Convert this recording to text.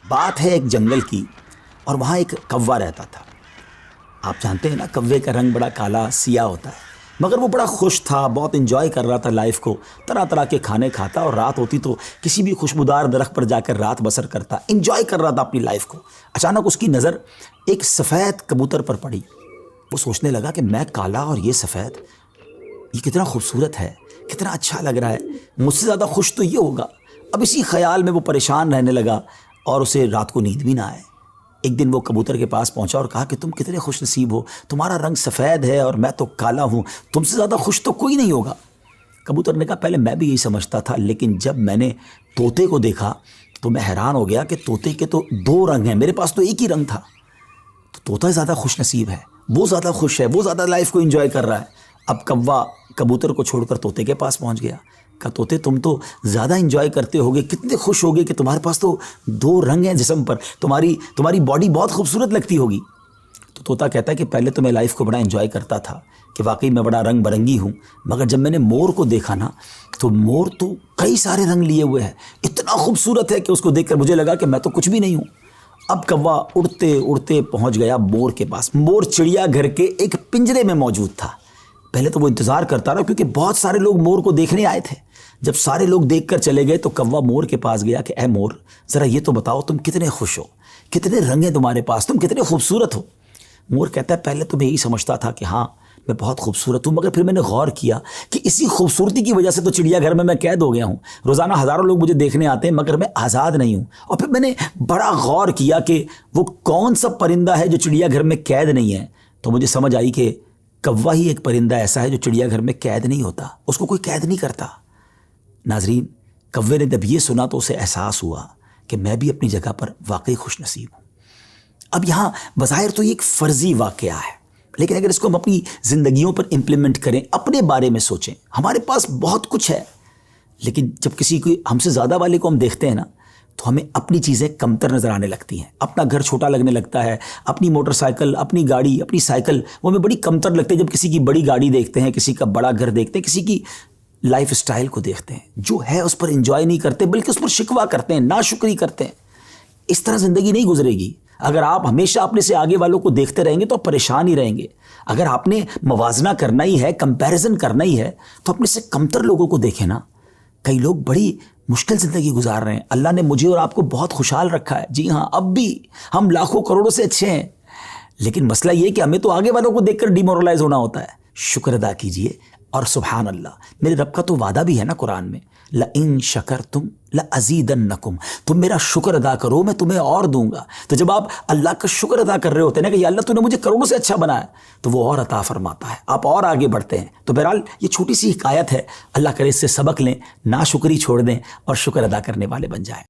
بات ہے ایک جنگل کی، اور وہاں ایک کوا رہتا تھا۔ آپ جانتے ہیں نا، کوے کا رنگ بڑا کالا سیاہ ہوتا ہے، مگر وہ بڑا خوش تھا، بہت انجوائے کر رہا تھا لائف کو، طرح طرح کے کھانے کھاتا، اور رات ہوتی تو کسی بھی خوشبودار درخت پر جا کر رات بسر کرتا، انجوائے کر رہا تھا اپنی لائف کو۔ اچانک اس کی نظر ایک سفید کبوتر پر پڑی۔ وہ سوچنے لگا کہ میں کالا اور یہ سفید، یہ کتنا خوبصورت ہے، کتنا اچھا لگ رہا ہے، مجھ سے زیادہ خوش تو یہ ہوگا۔ اب اسی خیال میں وہ پریشان رہنے لگا اور اسے رات کو نیند بھی نہ آئے۔ ایک دن وہ کبوتر کے پاس پہنچا اور کہا کہ تم کتنے خوش نصیب ہو، تمہارا رنگ سفید ہے اور میں تو کالا ہوں، تم سے زیادہ خوش تو کوئی نہیں ہوگا۔ کبوتر نے کہا پہلے میں بھی یہی سمجھتا تھا، لیکن جب میں نے طوطے کو دیکھا تو میں حیران ہو گیا کہ طوطے کے تو دو رنگ ہیں، میرے پاس تو ایک ہی رنگ تھا۔ تو طوطا زیادہ خوش نصیب ہے، وہ زیادہ خوش ہے، وہ زیادہ لائف کو انجوائے کر رہا ہے۔ اب کوا کبوتر کو چھوڑ کر طوطے کے پاس پہنچ گیا۔ کہا طوطے تم تو زیادہ انجوائے کرتے ہوگے، کتنے خوش ہوگے کہ تمہارے پاس تو دو رنگ ہیں جسم پر، تمہاری باڈی بہت خوبصورت لگتی ہوگی۔ تو طوطا کہتا ہے کہ پہلے تو میں لائف کو بڑا انجوائے کرتا تھا کہ واقعی میں بڑا رنگ برنگی ہوں، مگر جب میں نے مور کو دیکھا نا تو مور تو کئی سارے رنگ لیے ہوئے ہے، اتنا خوبصورت ہے کہ اس کو دیکھ کر مجھے لگا کہ میں تو کچھ بھی نہیں ہوں۔ اب کوا اڑتے اڑتے پہنچ گیا مور کے پاس۔ مور چڑیا گھر کے ایک پنجرے میں موجود تھا۔ پہلے تو وہ انتظار کرتا رہا کیونکہ بہت سارے لوگ مور کو دیکھنے آئے تھے۔ جب سارے لوگ دیکھ کر چلے گئے تو کوا مور کے پاس گیا کہ اے مور، ذرا یہ تو بتاؤ تم کتنے خوش ہو، کتنے رنگ ہیں تمہارے پاس، تم کتنے خوبصورت ہو۔ مور کہتا ہے پہلے تو میں یہی سمجھتا تھا کہ ہاں میں بہت خوبصورت ہوں، مگر پھر میں نے غور کیا کہ اسی خوبصورتی کی وجہ سے تو چڑیا گھر میں قید ہو گیا ہوں، روزانہ ہزاروں لوگ مجھے دیکھنے آتے ہیں مگر میں آزاد نہیں ہوں۔ اور پھر میں نے بڑا غور کیا کہ وہ کون سا پرندہ ہے جو چڑیا گھر میں قید نہیں ہے، تو مجھے سمجھ آئی کہ کوا ہی ایک پرندہ ایسا ہے جو چڑیا گھر میں قید نہیں ہوتا، اس کو کوئی قید نہیں کرتا۔ ناظرین، کوے نے جب یہ سنا تو اسے احساس ہوا کہ میں بھی اپنی جگہ پر واقعی خوش نصیب ہوں۔ اب یہاں بظاہر تو یہ ایک فرضی واقعہ ہے، لیکن اگر اس کو ہم اپنی زندگیوں پر امپلیمنٹ کریں، اپنے بارے میں سوچیں، ہمارے پاس بہت کچھ ہے، لیکن جب کسی کو ہم سے زیادہ والے کو ہم دیکھتے ہیں نا تو ہمیں اپنی چیزیں کمتر نظر آنے لگتی ہیں، اپنا گھر چھوٹا لگنے لگتا ہے، اپنی موٹر سائیکل، اپنی گاڑی، اپنی سائیکل وہ ہمیں بڑی کمتر لگتی ہے جب کسی کی بڑی گاڑی دیکھتے ہیں، کسی کا بڑا گھر دیکھتے ہیں، کسی کی لائف سٹائل کو دیکھتے ہیں، جو ہے اس پر انجوائے نہیں کرتے بلکہ اس پر شکوہ کرتے ہیں، ناشکری کرتے ہیں۔ اس طرح زندگی نہیں گزرے گی۔ اگر آپ ہمیشہ اپنے سے آگے والوں کو دیکھتے رہیں گے تو آپ پریشان ہی رہیں گے۔ اگر آپ نے موازنہ کرنا ہی ہے، کمپیریزن کرنا ہی ہے، تو اپنے سے کمتر لوگوں کو دیکھیں نا۔ کئی لوگ بڑی مشکل زندگی گزار رہے ہیں، اللہ نے مجھے اور آپ کو بہت خوشحال رکھا ہے، جی ہاں اب بھی ہم لاکھوں کروڑوں سے اچھے ہیں، لیکن مسئلہ یہ کہ ہمیں تو آگے والوں کو دیکھ کر ڈیمورلائز ہونا ہوتا ہے۔ شکر ادا کیجئے، اور سبحان اللہ، میرے رب کا تو وعدہ بھی ہے نا قرآن میں، لَإِن شَكَرْتُمْ لَأَزِيدَنَّكُمْ، تم میرا شکر ادا کرو میں تمہیں اور دوں گا۔ تو جب آپ اللہ کا شکر ادا کر رہے ہوتے ہیں نا کہ یا اللہ تو نے مجھے کروڑوں سے اچھا بنایا، تو وہ اور عطا فرماتا ہے، آپ اور آگے بڑھتے ہیں۔ تو بہرحال یہ چھوٹی سی حکایت ہے، اللہ کرے اس سے سبق لیں، ناشکری چھوڑ دیں اور شکر ادا کرنے والے بن جائیں۔